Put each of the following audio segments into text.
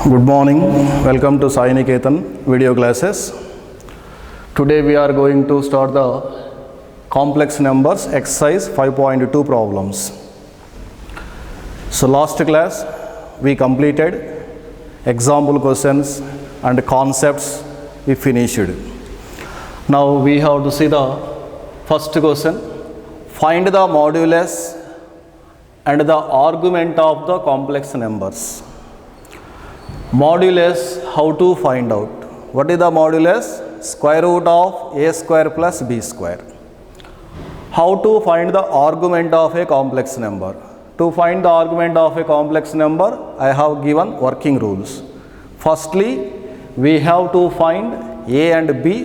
Good morning, welcome to Sai Niketan video classes. Today we are going to start the complex numbers exercise 5.2 problems. So last class we completed example questions and concepts we finished. Now we have to see the first question. Find the modulus and the argument of the complex numbers. Modulus, how to find out? What is the modulus? Square root of a square plus b square. How to find the argument of a complex number? To find the argument of a complex number, I have given working rules. Firstly, we have to find a and b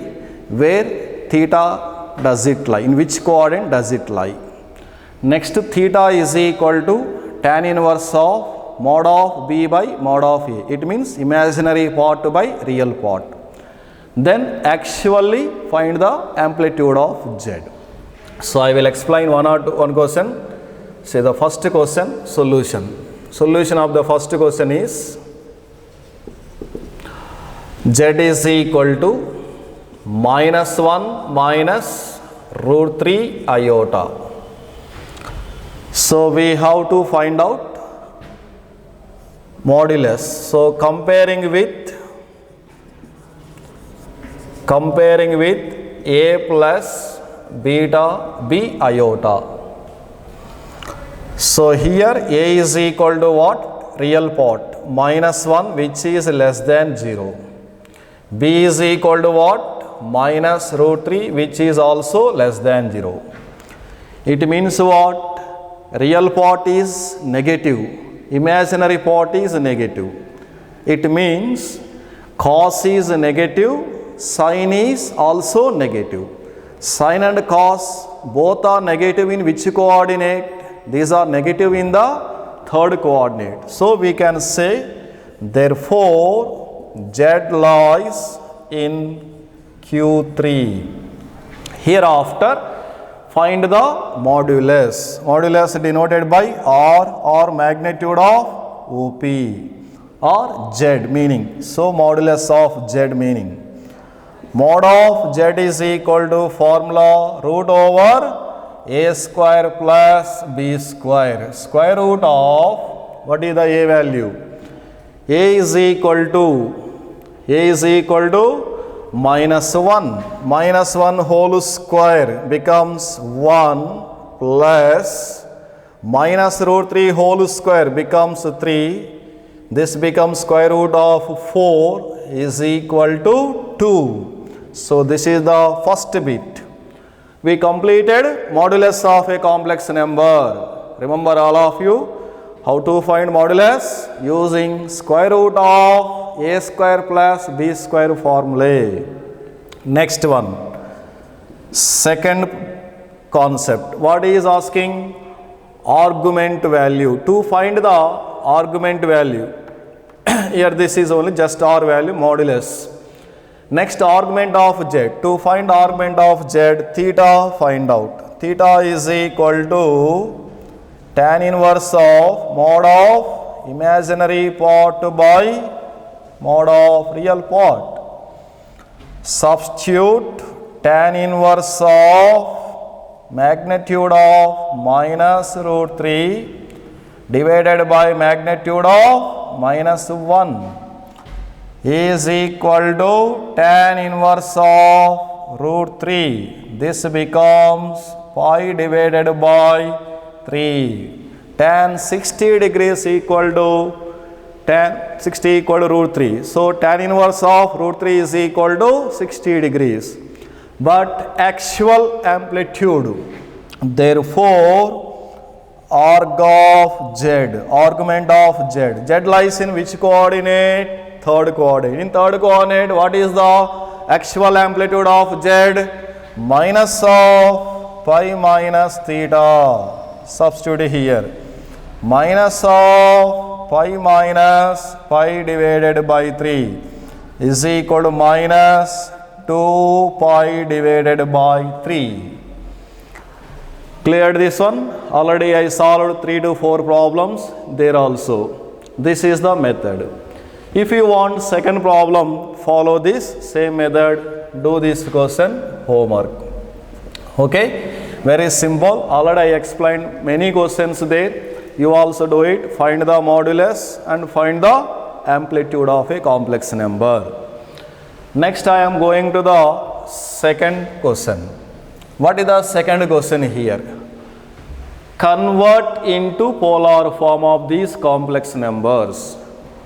where theta does it lie, in which coordinate does it lie. Next, theta is equal to tan inverse of mod of b by mod of a. It means imaginary part by real part. Then actually find the amplitude of z. So I will explain one question. Say the first question, solution. Solution of the first question is z is equal to -1 minus root 3 iota. So we have to find out modulus. So comparing with a plus beta b iota. So here a is equal to what? Real part -1 which is less than 0. B is equal to what? Minus root 3 which is also less than 0. It means what? Real part is negative. Imaginary part is negative. It means cos is negative, sin is also negative. Sin and cos both are negative in which coordinate? These are negative in the third coordinate. So we can say therefore z lies in Q3. Hereafter find the modulus. Modulus denoted by R or magnitude of OP or Z meaning. So modulus of Z meaning. Mod of Z is equal to formula root over a square plus b square. Square root of, what is the a value? A is equal to -1. -1 whole square becomes 1 plus minus root 3 whole square becomes 3. This becomes square root of 4 is equal to 2. So this is the first bit. We completed modulus of a complex number. Remember all of you how to find modulus? Using square root of a square plus b square formulae. Next one, second concept. What is asking? Argument value. To find the argument value, here this is only just R value, modulus. Next, argument of z. To find argument of z, theta find out. Theta is equal to tan inverse of mod of imaginary part by mod of real part. Substitute tan inverse of magnitude of minus root 3 divided by magnitude of -1 is equal to tan inverse of root 3. This becomes pi divided by 3. Tan 60 degrees equal to tan 60 equal to root 3. So tan inverse of root 3 is equal to 60 degrees. But actual amplitude, therefore arg of z, argument of z. Z lies in which coordinate? Third coordinate. In third coordinate, what is the actual amplitude of z? Minus of pi minus theta. Substitute here. Minus of pi minus pi divided by 3 is equal to minus 2 pi divided by 3. Cleared this one? Already I solved 3 to 4 problems there also. This is the method. If you want second problem, follow this same method, do this question homework. Okay, very simple. Already I explained many questions there. You also do it. Find the modulus and find the amplitude of a complex number. Next I am going to the second question. What is the second question here? Convert into polar form of these complex numbers.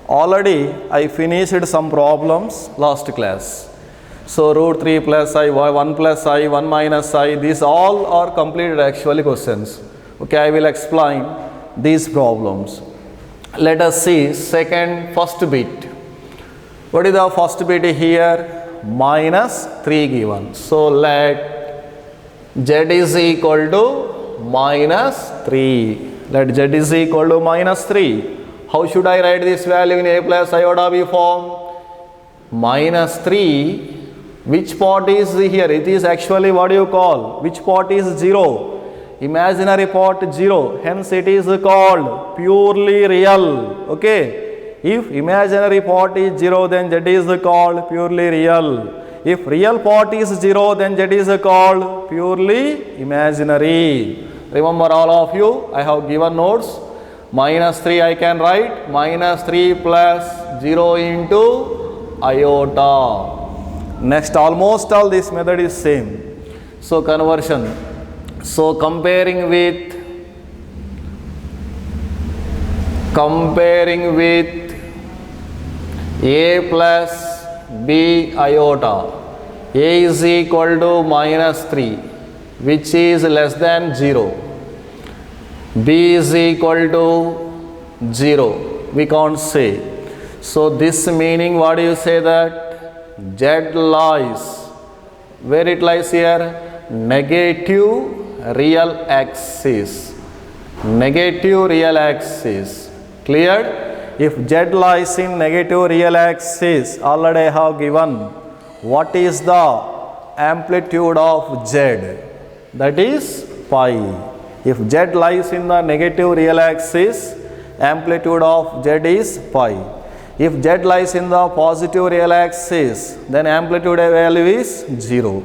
Already I finished some problems last class. So root 3 plus I, 1 plus I, 1 minus I, these all are completed actually questions. Okay, I will explain these problems. Let us see first bit. What is the first bit here? Minus 3 given. So let z is equal to minus 3. Let z is equal to minus 3. How should I write this value in a plus iota b form? Minus 3. Which part is here? It is actually what you call. Which part is 0? Imaginary part 0. Hence it is called purely real. Okay. If imaginary part is 0, then z is called purely real. If real part is 0, then z is called purely imaginary. Remember all of you, I have given notes. Minus 3 I can write. Minus 3 plus 0 into iota. Next, almost all this method is same. So conversion. So comparing with a plus b iota, a is equal to minus 3, which is less than 0. b is equal to 0. We can't say. So this meaning, what do you say that? Z lies. Where it lies here? Negative real axis. Negative real axis. Cleared? If z lies in negative real axis, already I have given what is the amplitude of z. That is pi. If z lies in the negative real axis, amplitude of z is pi. If z lies in the positive real axis, then amplitude value is 0.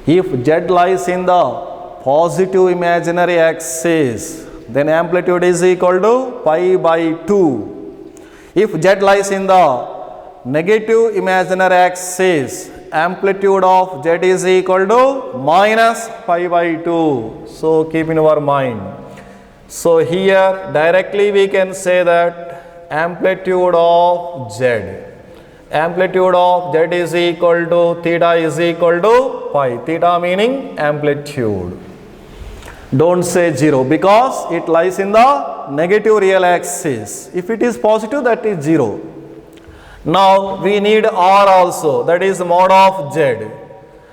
If z lies in the positive imaginary axis, then amplitude is equal to pi by 2. If z lies in the negative imaginary axis, amplitude of z is equal to minus pi by 2. So keep in your mind. So here directly we can say that amplitude of z. Amplitude of z is equal to theta is equal to pi. Theta meaning amplitude. Don't say 0 because it lies in the negative real axis. If it is positive, that is 0. Now we need r also, that is mod of z.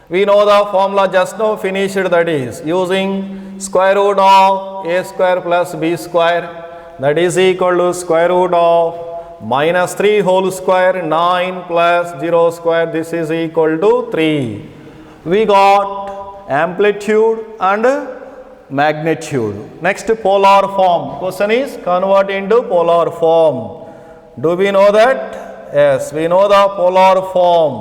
We know the formula just now finished, that is using square root of a square plus b square, that is equal to square root of minus 3 whole square, 9 plus 0 square, this is equal to 3. We got amplitude and magnitude. Next, polar form. Question is convert into polar form. Do we know that? Yes, we know the polar form.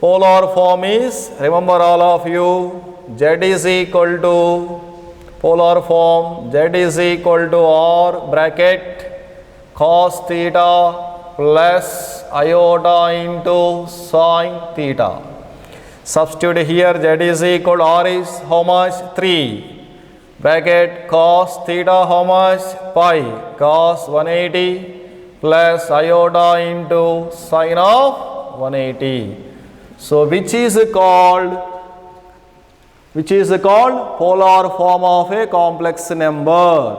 Polar form is, remember all of you, z is equal to polar form, z is equal to r bracket cos theta plus iota into sin theta. Substitute here, z is equal to r is how much? 3 bracket cos theta how much? Pi cos 180 plus iota into sin of 180. So which is called polar form of a complex number.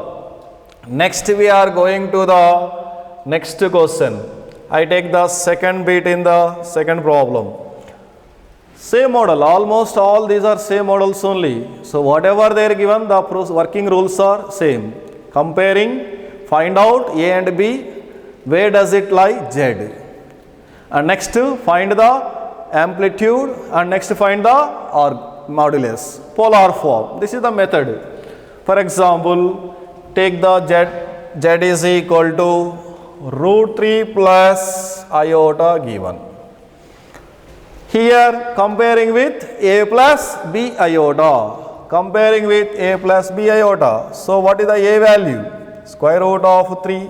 Next we are going to the next question. I take the second bit in the second problem. Same model, almost all these are same models only. So whatever they are given, the working rules are same. Comparing, find out a and b, where does it lie? Z. And next find the amplitude, and next find the modulus, polar form. This is the method. For example, take the z is equal to root 3 plus iota given. Here comparing with a plus b iota. Comparing with a plus b iota. So what is the a value? Square root of 3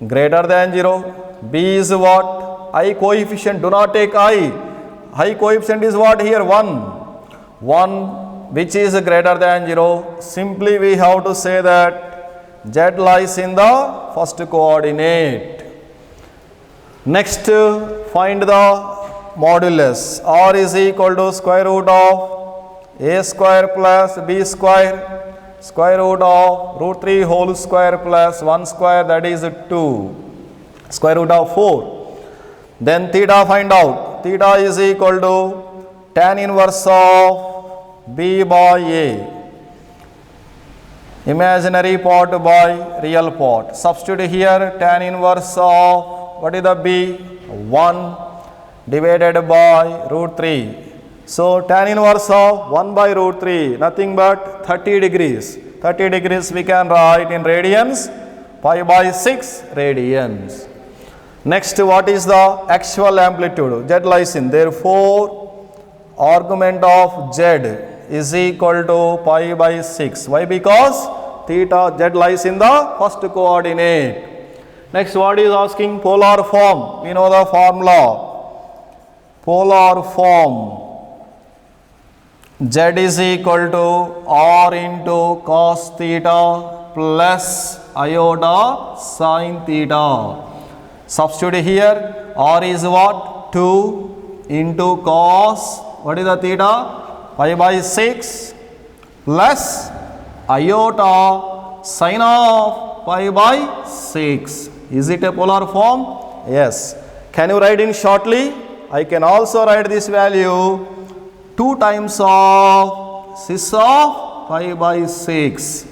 greater than 0. B is what? I coefficient. Do not take I. I coefficient is what here? 1. 1 which is greater than 0. Simply we have to say that z lies in the first coordinate. Next find the modulus. R is equal to square root of a square plus b square, square root of root 3 whole square plus 1 square, that is 2, square root of 4. Then theta find out. Theta is equal to tan inverse of b by a. Imaginary part by real part. Substitute here tan inverse of, what is the b? 1 divided by root 3. So tan inverse of 1 by root 3, nothing but 30 degrees. 30 degrees we can write in radians, pi by 6 radians. Next, what is the actual amplitude? Z lies in. Therefore, argument of Z is equal to pi by 6. Why? Because theta Z lies in the first coordinate. Next, what is asking? Polar form. We know the formula. Polar form. Z is equal to R into cos theta plus iota sin theta. Substitute here. R is what? 2 into cos, what is the theta? Pi by 6 plus iota sin of pi by 6. Is it a polar form? Yes. Can you write in shortly? I can also write this value 2 times of cis of pi by 6.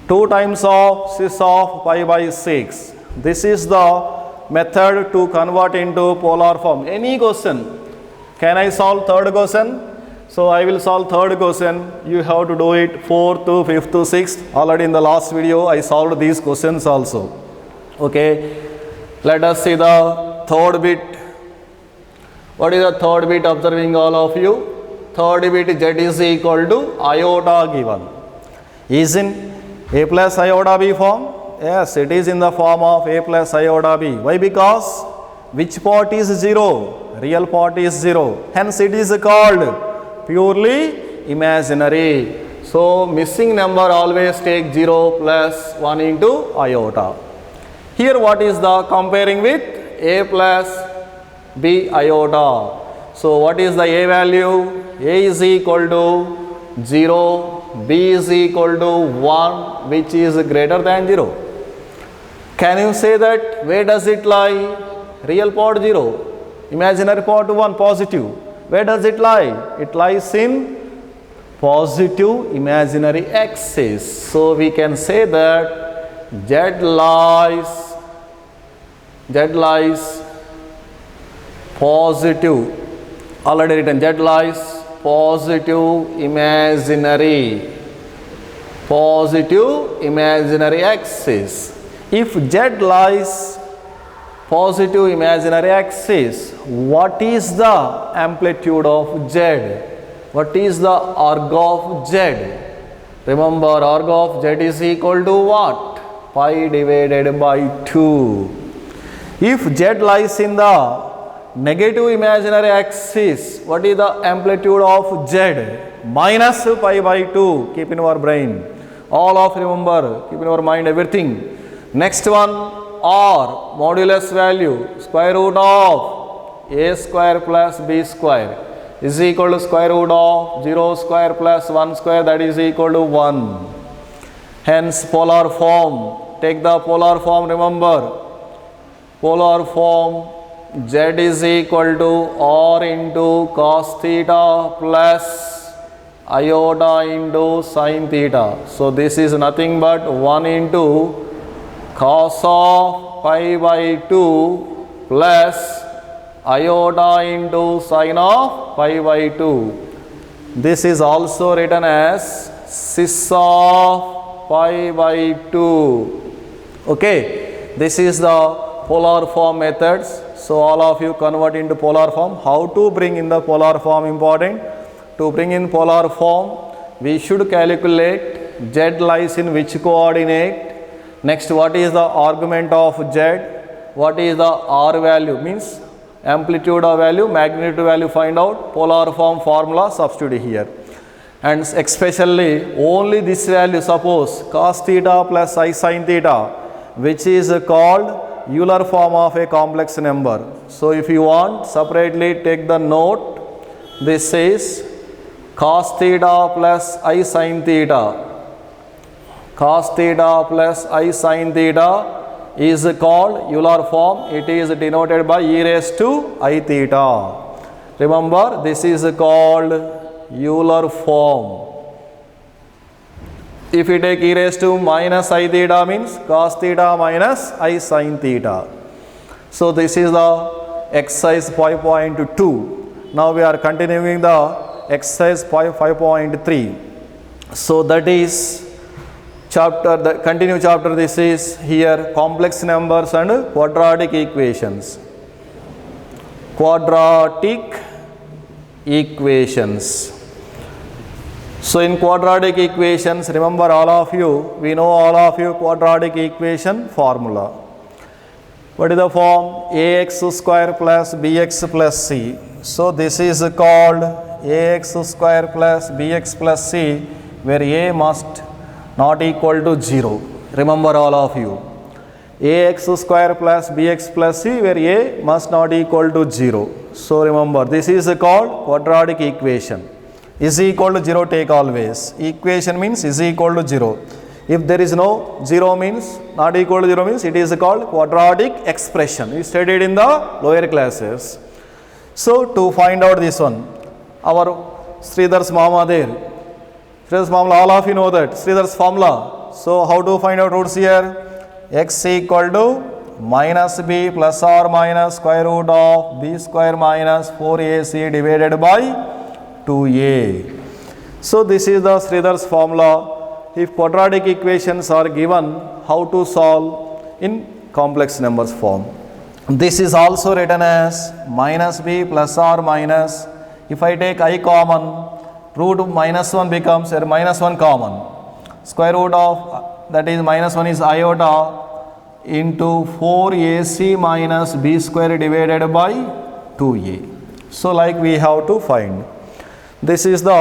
2 times of cis of pi by 6. This is the method to convert into polar form. Any question? Can I solve third question? So I will solve third question. You have to do it 4th to 5th to 6th. Already in the last video I solved these questions also. Okay. Let us see the third bit. What is the third bit observing all of you? Third bit, z is equal to iota given. Is in a plus iota b form? Yes, it is in the form of a plus iota b. Why? Because which part is 0? Real part is 0. Hence it is called purely imaginary. So missing number always take 0 plus 1 into iota. Here what is the comparing with a plus b iota? So what is the a value? A is equal to 0, b is equal to 1, which is greater than 0. Can you say that where does it lie? Real part 0, imaginary part 1, positive. Where does it lie? It lies in positive imaginary axis. So we can say that z lies positive. Already written, z lies positive imaginary axis. If z lies positive imaginary axis, what is the amplitude of z? What is the arc of z? Remember, arc of z is equal to what? Pi divided by 2. If z lies in the negative imaginary axis, what is the amplitude of z? Minus pi by 2. Keep in your brain. All of remember, keep in your mind everything. Next one, r, modulus value, square root of a square plus b square is equal to square root of 0 square plus 1 square, that is equal to 1. Hence polar form. Take the polar form, remember. Polar form, z is equal to r into cos theta plus iota into sin theta. So this is nothing but 1 into cos of pi by 2 plus iota into sin of pi by 2. This is also written as cis of pi by 2. Okay, this is the polar form methods. So all of you convert into polar form. How to bring in the polar form important? To bring in polar form, we should calculate z lies in which coordinate. Next, what is the argument of z? What is the r value? Means amplitude of value, magnitude value find out. Polar form formula substitute here. And especially only this value, suppose cos theta plus I sin theta, which is called Euler form of a complex number. So if you want, separately take the note. This is cos theta plus I sin theta. Cos theta plus I sin theta is called Euler form. It is denoted by e raised to I theta. Remember, this is called Euler form. If you take e raised to minus I theta, means cos theta minus I sin theta. So this is the exercise 5.2. Now we are continuing the exercise 5.3. So that is chapter, the continue chapter. This is here complex numbers and quadratic equations. Quadratic equations. So in quadratic equations, remember all of you, we know all of you quadratic equation formula. What is the form? Ax square plus bx plus c. So this is called ax square plus bx plus c, where a must not equal to 0. Remember all of you. Ax square plus bx plus c, where a must not equal to 0. So remember, this is called quadratic equation. Is equal to 0 take always. Equation means is equal to 0. If there is no 0 means not equal to 0 means it is called quadratic expression. We studied in the lower classes. So to find out this one, our Sridhar's mama there. Sridhar's formula, all of you know that. Sridhar's formula. So how to find out roots here? X equal to minus b plus or minus square root of b square minus 4ac divided by 2a. So this is the Sridhar's formula. If quadratic equations are given, how to solve in complex numbers form. This is also written as minus b plus or minus. If I take I common, root of minus 1 becomes minus 1 common. Square root of that is minus 1 is iota into 4ac minus b square divided by 2a. So like we have to find. This is the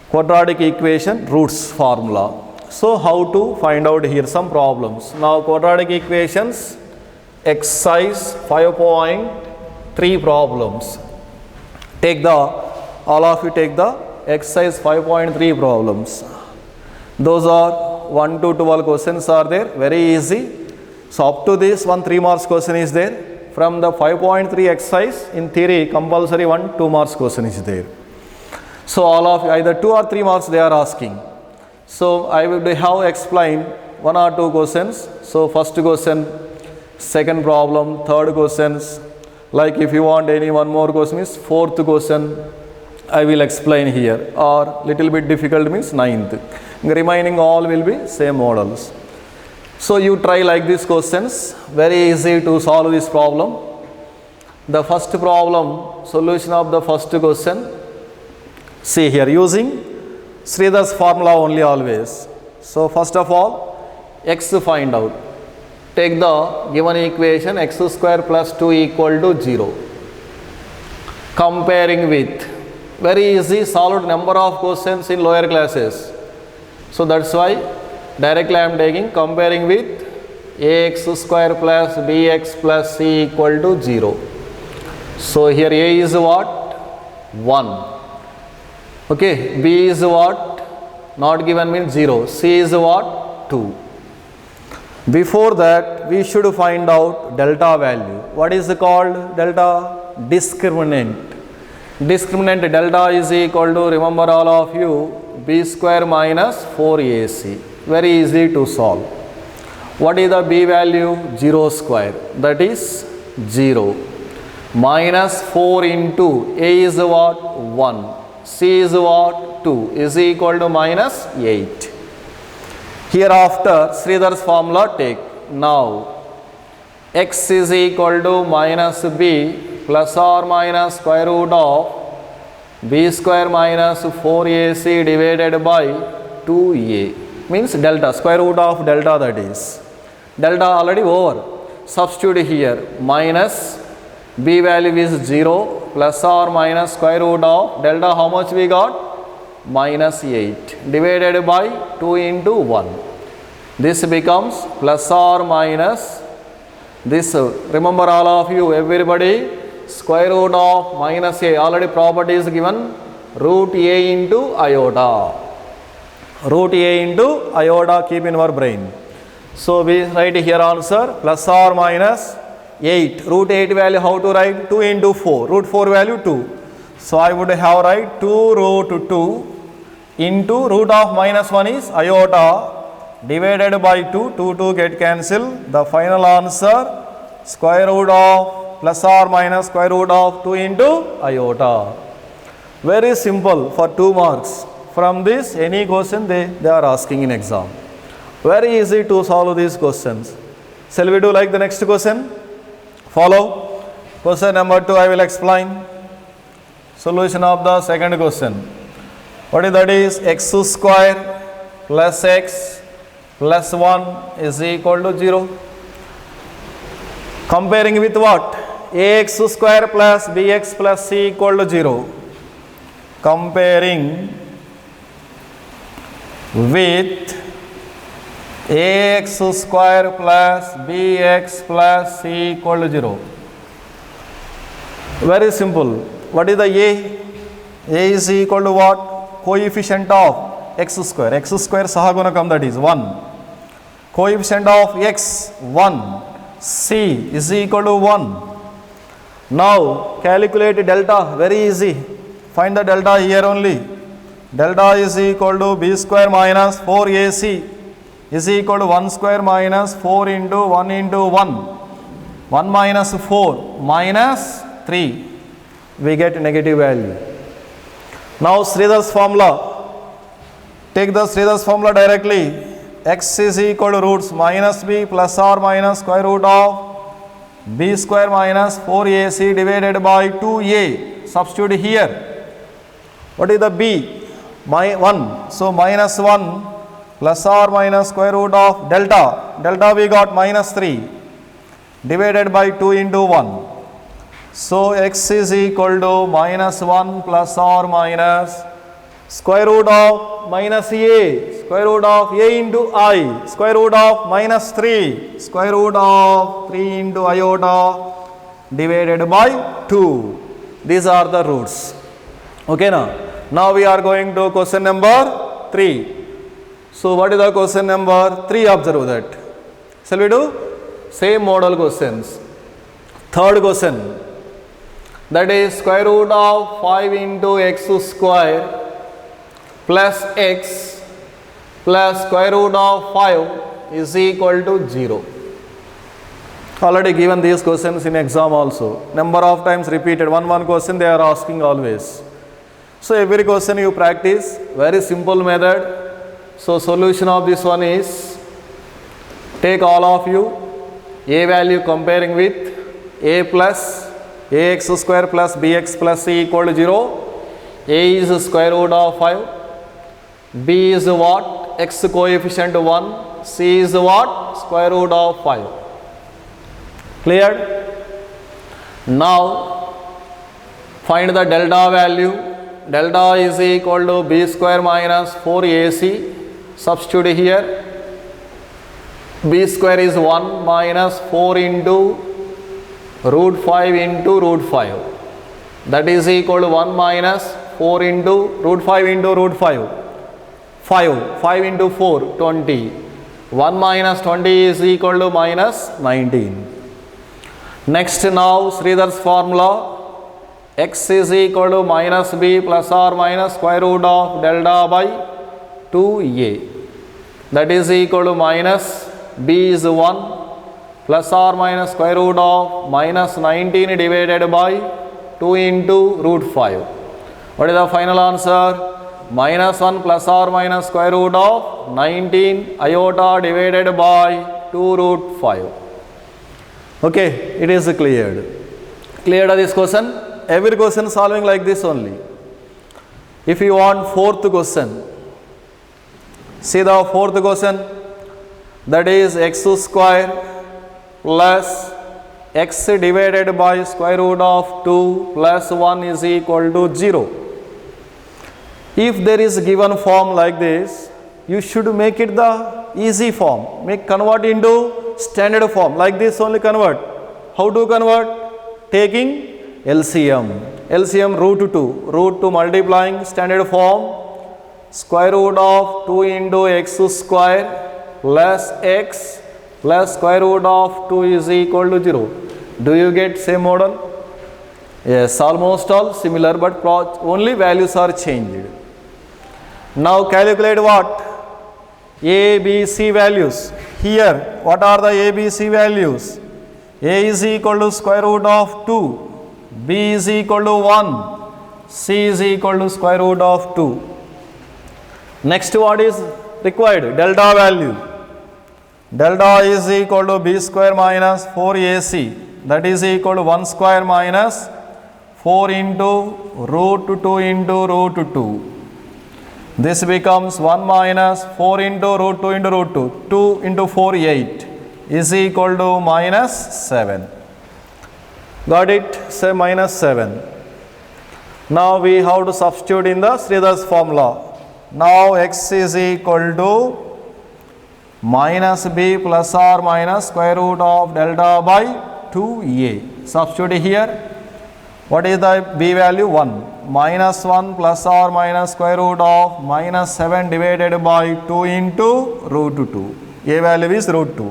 quadratic equation roots formula. So how to find out here some problems. Now quadratic equations exercise 5.3 problems. Take the, all of you take the exercise 5.3 problems. Those are 1 to 12 questions are there, very easy. So up to this 1 3 marks question is there. From the 5.3 exercise, in theory, compulsory 1 2 marks question is there. So all of either 2 or 3 marks they are asking. So I will have explained 1 or 2 questions. So first question, second problem, third questions. Like if you want any one more question is fourth question, I will explain here. Or little bit difficult means ninth. Remaining all will be same models. So you try like these questions, very easy to solve this problem. The first problem, solution of the first question, see here using Sridhar's formula only always. So first of all, x find out. Take the given equation x square plus 2 equal to 0. Comparing with, very easy, solved number of questions in lower classes. So that's why directly I am taking comparing with ax square plus bx plus c equal to 0. So here a is what? 1. Okay, b is what? Not given means 0. C is what? 2. Before that we should find out delta value. What is called delta? Discriminant. Discriminant delta is equal to, remember all of you, b square minus 4ac. Very easy to solve. What is the b value? 0 square, that is 0. Minus 4 into a is what? 1. C is what? 2 is equal to minus 8. Hereafter Sridhar's formula take. Now x is equal to minus b plus or minus square root of b square minus 4ac divided by 2a, means delta, square root of delta, that is. Delta already over. Substitute here, minus b value is 0 plus or minus square root of delta, how much we got? Minus 8 divided by 2 into 1. This becomes plus or minus this, remember all of you, everybody, square root of minus a, already property is given, root a into iota. Root a into iota, keep in our brain. So we write here answer plus or minus 8. Root 8 value how to write? 2 into 4. Root 4 value 2. So I would have write 2 root 2 into root of minus 1 is iota divided by 2. 2 get cancelled. The final answer square root of plus or minus square root of 2 into iota. Very simple for 2 marks. From this any question they are asking in exam. Very easy to solve these questions. Shall we do like the next question? Follow. Question number 2 I will explain. Solution of the second question. What is that is? X square plus x plus 1 is equal to 0. Comparing with what? Ax square plus bx plus c equal to 0. Comparing with ax square plus bx plus c equal to 0. Very simple. What is the a? A is equal to what? Coefficient of x square. X square sahagunakam, that is 1. Coefficient of x 1. C is equal to 1. Now calculate delta. Very easy. Find the delta here only. Delta is equal to b square minus 4ac is equal to 1 square minus 4 into 1 into 1. 1 minus 4 minus 3. We get negative value. Now Sridhar's formula. Take the Sridhar's formula directly. X is equal to roots minus b plus or minus square root of b square minus 4ac divided by 2a. Substitute here. What is the b? 1. So minus 1 plus or minus square root of delta. Delta we got minus 3 divided by 2 into 1. So x is equal to minus 1 plus or minus square root of minus a, square root of a into I, square root of minus 3, square root of 3 into iota divided by 2. These are the roots. Okay now we are going to question number 3. So what is the question number 3? Observe that. Shall we do? Same model questions. Third question. That is square root of 5 into x square plus x plus square root of 5 is equal to 0. Already given these questions in exam also. Number of times repeated. One question they are asking always. So every question you practice. Very simple method. So solution of this one is, take all of you, a value comparing with a plus ax square plus bx plus c equal to 0. A is square root of 5. B is what? X coefficient 1. C is what? Square root of 5. Cleared? Now find the delta value. Delta is equal to b square minus 4ac. Substitute here. B square is 1 minus 4 into root 5 into root 5. That is equal to 1 minus 4 into root 5 into root 5. 5 into 4, 20. 1 minus 20 is equal to minus 19. Next now Sridhar's formula. X is equal to minus b plus or minus square root of delta by 2a. That is equal to minus b is 1 plus or minus square root of minus 19 divided by 2 into root 5. What is the final answer? Minus 1 plus or minus square root of 19 iota divided by 2 root 5. Okay, it is cleared. Cleared this question? Every question solving like this only. If you want fourth question, see the fourth question, that is x square plus x divided by square root of 2 plus 1 is equal to 0. If there is given form like this, you should make it the easy form. Convert into standard form. Like this only convert. How to convert? Taking LCM. LCM root 2. Root 2 multiplying standard form. Square root of 2 into x square plus x plus square root of 2 is equal to 0. Do you get same model? Yes, almost all similar, but only values are changed. Now calculate what? A, B, C values. Here, what are the A, B, C values? A is equal to square root of 2. B is equal to 1. C is equal to square root of 2. Next, what is required? Delta value. Delta is equal to B square minus 4AC. That is equal to 1 square minus 4 into root 2 into root 2. This becomes 1 minus 4 into root 2 into root 2. 2 into 4, 8 is equal to minus 7. Got it? Say minus 7. Now we have to substitute in the Sridhar's formula. Now x is equal to minus b plus or minus square root of delta by 2a. Substitute here. What is the b value? 1. Minus 1 plus or minus square root of minus 7 divided by 2 into root 2. A value is root 2.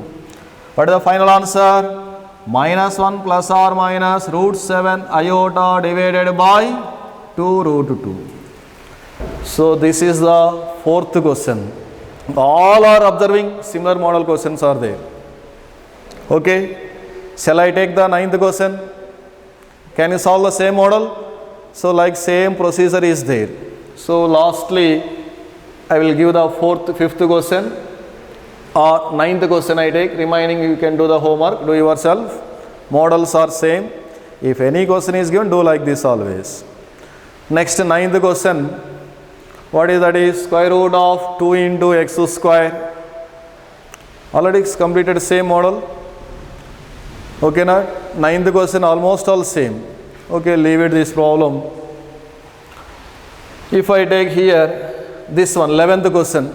What is the final answer? Minus 1 plus or minus root 7 iota divided by 2 root 2. So this is the fourth question. All are observing similar model questions are there. Okay. Shall I take the ninth question? Can you solve the same model? So like same procedure is there. So lastly, I will give the fifth question or ninth question I take. Remaining you can do the homework, do yourself. Models are same. If any question is given, do like this always. Next, ninth question. What is that? Is square root of 2 into x square. Already completed same model. Okay, now ninth question almost all same. Okay, leave it this problem. If I take here this one, 11th question.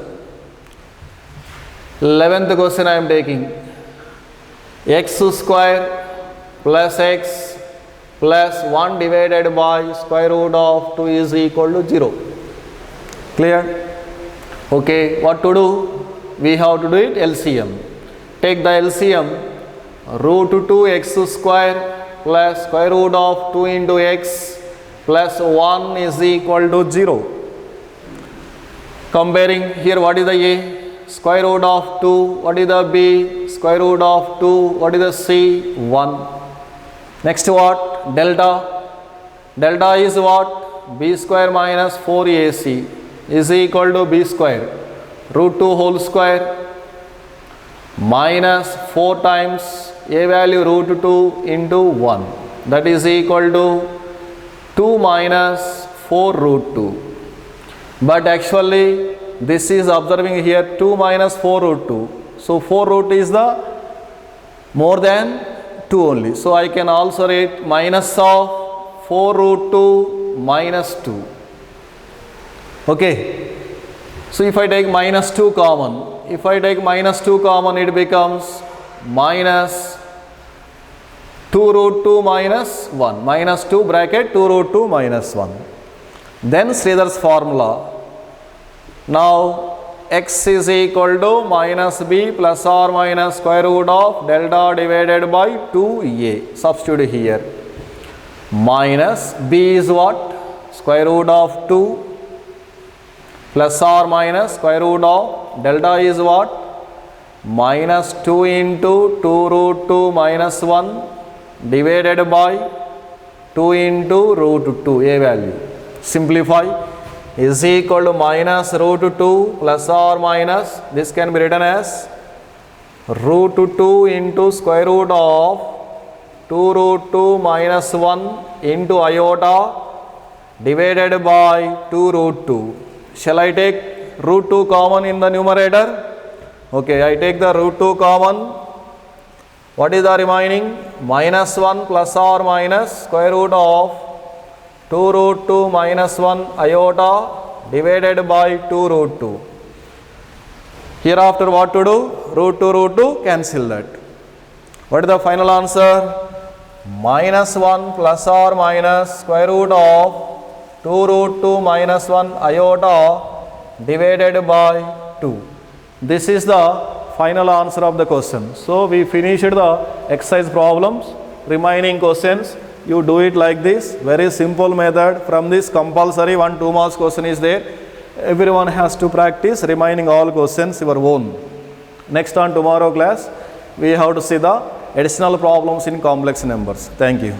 11th question I am taking. X square plus x plus 1 divided by square root of 2 is equal to 0. Clear? Okay, what to do? We have to do it LCM. Take the LCM. Root 2x square plus square root of 2 into x plus 1 is equal to 0. Comparing here, what is the A? Square root of 2. What is the B? Square root of 2. What is the C? 1. Next what? Delta. Delta is what? B square minus 4AC is equal to B square. Root 2 whole square minus 4 times A value root 2 into 1. That is equal to 2 minus 4 root 2. But actually this is observing here 2 minus 4 root 2. So 4 root is the more than 2 only. So I can also write minus of 4 root 2 minus 2. Okay. So if I take minus 2 common, it becomes minus 2 root 2 minus 1. Minus 2 bracket 2 root 2 minus 1. Then Sridhar's formula. Now x is equal to minus b plus or minus square root of delta divided by 2a. Substitute here. Minus b is what? Square root of 2 plus or minus square root of delta is what? Minus 2 into 2 root 2 minus 1 divided by 2 into root 2 a value. Simplify. Is equal to minus root 2 plus or minus, this can be written as root 2 into square root of 2 root 2 minus 1 into iota divided by 2 root 2. Shall I take root 2 common in the numerator? Okay, I take the root 2 common. What is the remaining? Minus 1 plus or minus square root of 2 root 2 minus 1 iota divided by 2 root 2. Hereafter what to do? Root 2 cancel that. What is the final answer? Minus 1 plus or minus square root of 2 root 2 minus 1 iota divided by 2. This is the final answer of the question. So we finished the exercise problems. Remaining questions, you do it like this. Very simple method. From this compulsory 1 2 marks question is there. Everyone has to practice remaining all questions your own. Next on tomorrow class, we have to see the additional problems in complex numbers. Thank you.